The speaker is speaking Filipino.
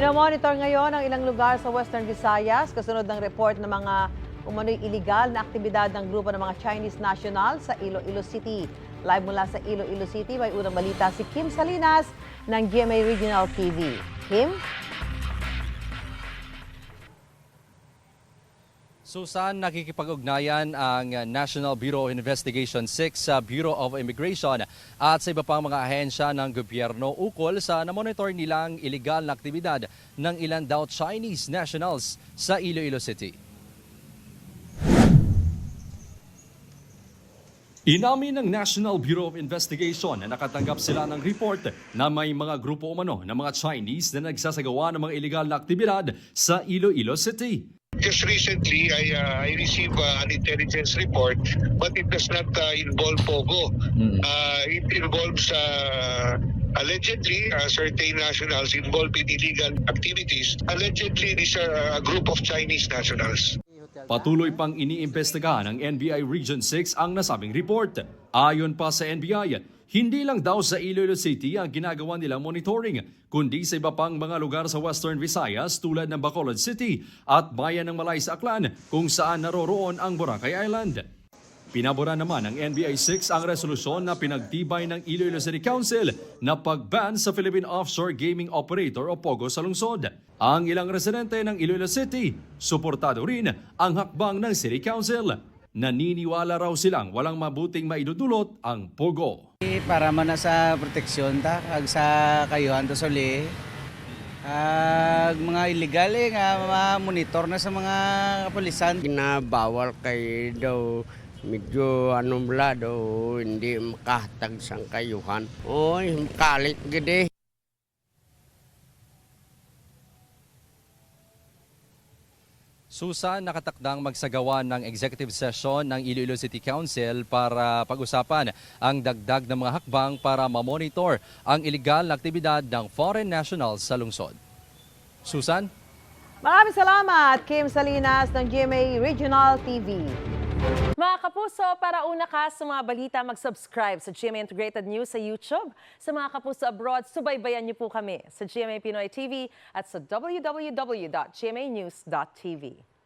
Minomonitor ngayon ang ilang lugar sa Western Visayas kasunod ng report ng mga umano'y iligal na aktibidad ng grupo ng mga Chinese national sa Iloilo City. Live mula sa Iloilo City, may unang balita si Kim Salinas ng GMA Regional TV. Kim? Susan, nakikipag-ugnayan ang National Bureau of Investigation 6 sa Bureau of Immigration at sa iba pang mga ahensya ng gobyerno ukol sa namonitor nilang iligal na aktibidad ng ilan daw Chinese nationals sa Iloilo City. Inamin ng National Bureau of Investigation na nakatanggap sila ng report na may mga grupo umano ng mga Chinese na nagsasagawa ng mga iligal na aktibidad sa Iloilo City. Just recently, I received an intelligence report, but it does not involve POGO. It involves allegedly certain nationals involved in illegal activities. Allegedly, these are a group of Chinese nationals. Patuloy pang iniimbestigahan ng NBI Region 6 ang nasabing report. Ayon pa sa NBI, hindi lang daw sa Iloilo City ang ginagawa nilang monitoring, kundi sa iba pang mga lugar sa Western Visayas tulad ng Bacolod City at bayan ng Malay sa Aklan kung saan naroroon ang Boracay Island. Pinabura naman ng NBI 6 ang resolusyon na pinagtibay ng Iloilo City Council na pag-ban sa Philippine Offshore Gaming Operator o POGO sa lungsod. Ang ilang residente ng Iloilo City, suportado rin ang hakbang ng City Council. Naniniwala raw silang walang mabuting maidudulot ang POGO. Para man na sa proteksyon ta kag sa kayuhan to suli. Mga illegal nga monitor na sa mga kapulisan. Ginabawal kay daw medyo daw hindi makahatag sang kayuhan. Oy, kalit gede. Susan, nakatakdang magsagawa ng executive session ng Iloilo City Council para pag-usapan ang dagdag ng mga hakbang para mamonitor ang iligal na aktibidad ng foreign nationals sa lungsod. Susan? Maraming salamat, Kim Salinas ng GMA Regional TV. Mga kapuso, para una ka sa mga balita, mag-subscribe sa GMA Integrated News sa YouTube. Sa mga kapuso abroad, subaybayan niyo po kami sa GMA Pinoy TV at sa www.gmanews.tv.